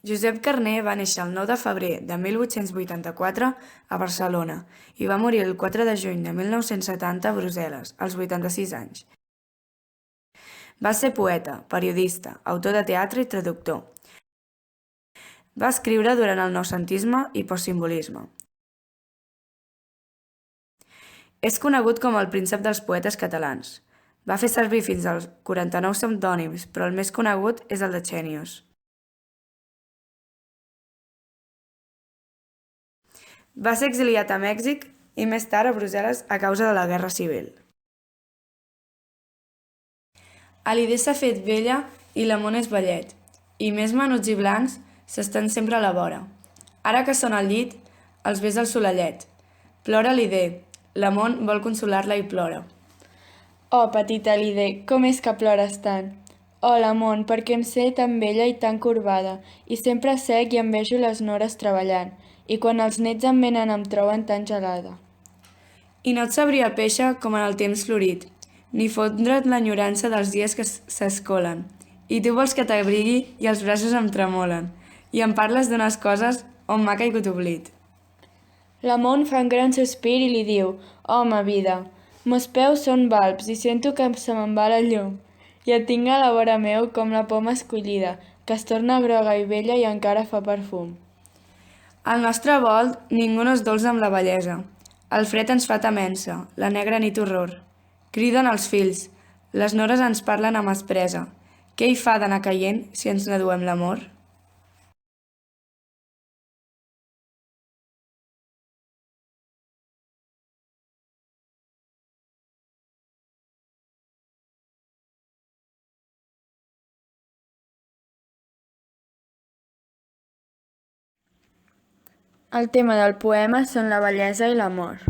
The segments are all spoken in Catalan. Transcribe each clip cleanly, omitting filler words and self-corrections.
Josep Carner va néixer el 9 de febrer de 1884 a Barcelona i va morir el 4 de juny de 1970 a Brussel·les, als 86 anys. Va ser poeta, periodista, autor de teatre i traductor. Va escriure durant el noucentisme i postsimbolisme. És conegut com el príncep dels poetes catalans. Va fer servir fins als 49 pseudònims, però el més conegut és el de Xènius. Va ser exiliat a Mèxic i més tard a Brussel·les a causa de la Guerra Civil. Alidé s'ha fet vella i l'amor és vellet, i més menuts i blancs s'estan sempre a la vora. Ara que són al llit, els besa el solellet. Plora Alidé, l'amor vol consolar-la i plora. Oh, petita Alidé, com és que plores tant? Oh, l'amor, perquè em sé tan vella i tan corbada, i sempre sec i em vejo les nores treballant, i quan els nets em venen em troben tan gelada. I no et sabria péixer com en el temps florit, ni fondre't l'enyorança dels dies que s'escolen. I tu vols que t'abrigui i els braços em tremolen, i em parles d'unes coses on m'ha caigut oblit. L'amor fa un gran sospir i li diu: home, vida, mos peus són balbs i sento que se me'n va la llum. I et tinc a la vora meu com la poma escollida, que es torna groga i vella i encara fa perfum. Al nostre volt ningú no és dolç amb la bellesa. El fred ens fa temença, la negra nit horror. Criden els fills, les nores ens parlen amb aspresa. Què hi fa d'anar caient si ens n'aduem l'amor? El tema del poema són la bellesa i l'amor.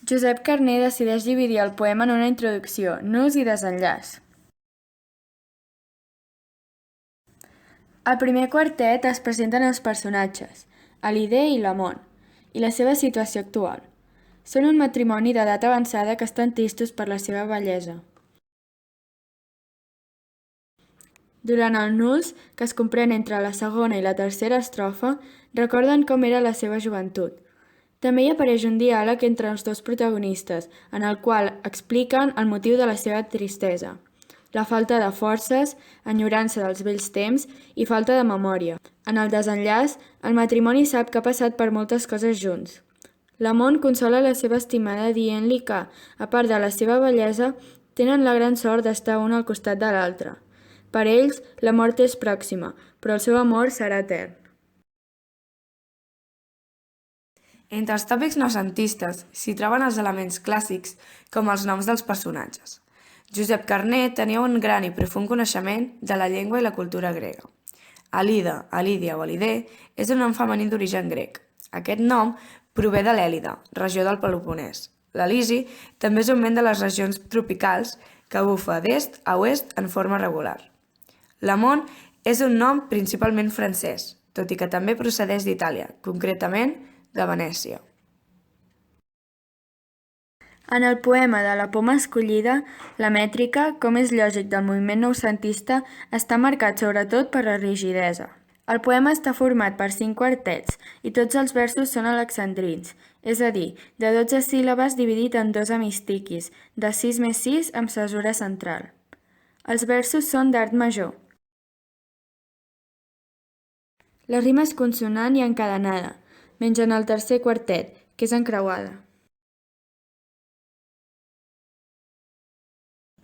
Josep Carner decideix dividir el poema en una introducció, nus i desenllaç. Al primer quartet es presenten els personatges, Alidé i l'Amon, i la seva situació actual. Són un matrimoni d'edat avançada que estan tristos per la seva bellesa. Durant el nus, que es comprèn entre la segona i la tercera estrofa, recorden com era la seva joventut. També hi apareix un diàleg entre els dos protagonistes, en el qual expliquen el motiu de la seva tristesa. La falta de forces, enyorança dels vells temps i falta de memòria. En el desenllaç, el matrimoni sap que ha passat per moltes coses junts. L'Amon consola la seva estimada dient-li que, a part de la seva bellesa, tenen la gran sort d'estar un al costat de l'altre. Per ells, la mort és pròxima, però el seu amor serà etern. Entre els tòpics noucentistes s'hi troben els elements clàssics, com els noms dels personatges. Josep Carner tenia un gran i profund coneixement de la llengua i la cultura grega. Alida, Alídia o Alidé és un nom femení d'origen grec. Aquest nom prové de l'Èlide, regió del Peloponès. L'Elisi també és un vent de les regions tropicals que bufa d'est a oest en forma regular. L'Amon és un nom principalment francès, tot i que també procedeix d'Itàlia, concretament de Venècia. En el poema de la poma escollida, la mètrica, com és lògic del moviment noucentista, està marcat sobretot per la rigidesa. El poema està format per 5 quartets i tots els versos són alexandrins, és a dir, de 12 síl·labes dividit en 2 hemistiquis, de 6 més 6 amb cesura central. Els versos són d'art major. La rima és consonant i encadenada, menys en el tercer quartet, que és encreuada.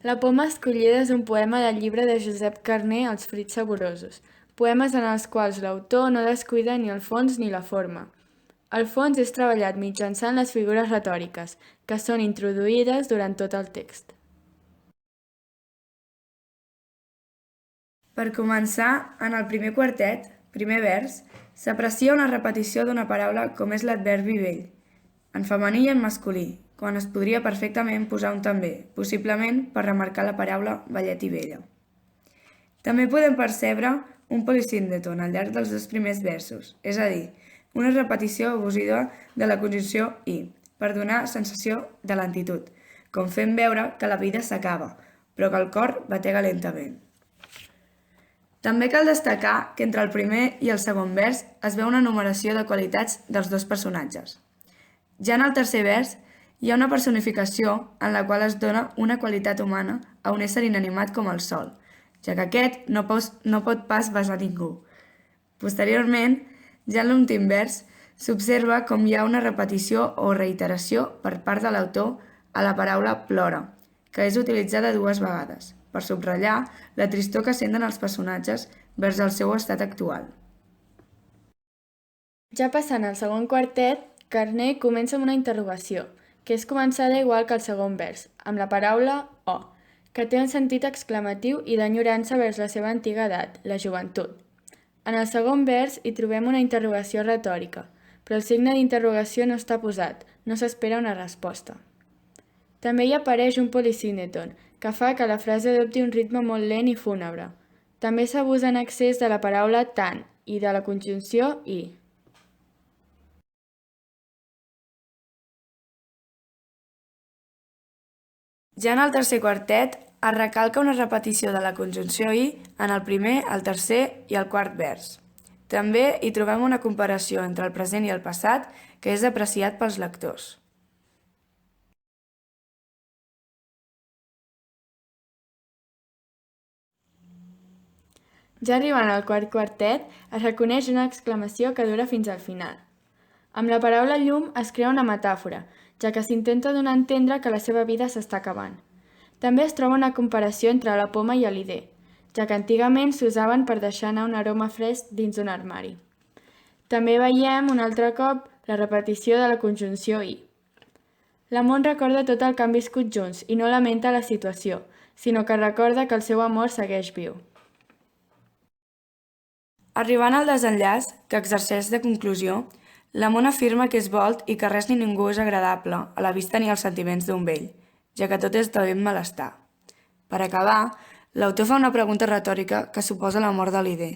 La poma escollida és un poema del llibre de Josep Carner, Els fruits saborosos, poemes en els quals l'autor no descuida ni el fons ni la forma. El fons és treballat mitjançant les figures retòriques, que són introduïdes durant tot el text. Per començar, en el primer quartet, primer vers, s'aprecia una repetició d'una paraula com és l'adverbi vell, en femení i en masculí, quan es podria perfectament posar un també, possiblement per remarcar la paraula vellet i vella. També podem percebre un polisíndeton al llarg dels 2 primers versos, és a dir, una repetició abusiva de la conjunció i, per donar sensació de lentitud, com fent veure que la vida s'acaba, però que el cor batega lentament. També cal destacar que entre el primer i el segon vers es veu una enumeració de qualitats dels dos personatges. Ja en el tercer vers hi ha una personificació en la qual es dona una qualitat humana a un ésser inanimat com el sol, ja que aquest no pot pas besar ningú. Posteriorment, ja en l'últim vers, s'observa com hi ha una repetició o reiteració per part de l'autor a la paraula plora, que és utilitzada 2 vegades, per subratllar la tristor que senten els personatges vers el seu estat actual. Ja passant al segon quartet, Carner comença amb una interrogació, que és començada igual que el segon vers, amb la paraula «o», que té un sentit exclamatiu i d'enyorança vers la seva antiga edat, la joventut. En el segon vers hi trobem una interrogació retòrica, però el signe d'interrogació no està posat, no s'espera una resposta. També hi apareix un polisíneton, que fa que la frase adopti un ritme molt lent i fúnebre. També s'abusa en excés de la paraula tant i de la conjunció i. Ja en el tercer quartet es recalca una repetició de la conjunció i en el primer, el tercer i el quart vers. També hi trobem una comparació entre el present i el passat que és apreciat pels lectors. Ja arribant al quart quartet, es reconeix una exclamació que dura fins al final. Amb la paraula llum es crea una metàfora, ja que s'intenta donar a entendre que la seva vida s'està acabant. També es troba una comparació entre la poma i l'alider, ja que antigament s'usaven per deixar anar un aroma fresc dins d'un armari. També veiem un altre cop la repetició de la conjunció i. L'amor recorda tot el que han viscut junts i no lamenta la situació, sinó que recorda que el seu amor segueix viu. Arribant al desenllaç, que exerceix de conclusió, l'Amon afirma que és volt i que res ni ningú és agradable a la vista ni als sentiments d'un vell, ja que tot és de ben malestar. Per acabar, l'autor fa una pregunta retòrica que suposa la mort de l'Ider,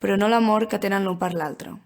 però no l'amor que tenen l'un per l'altre.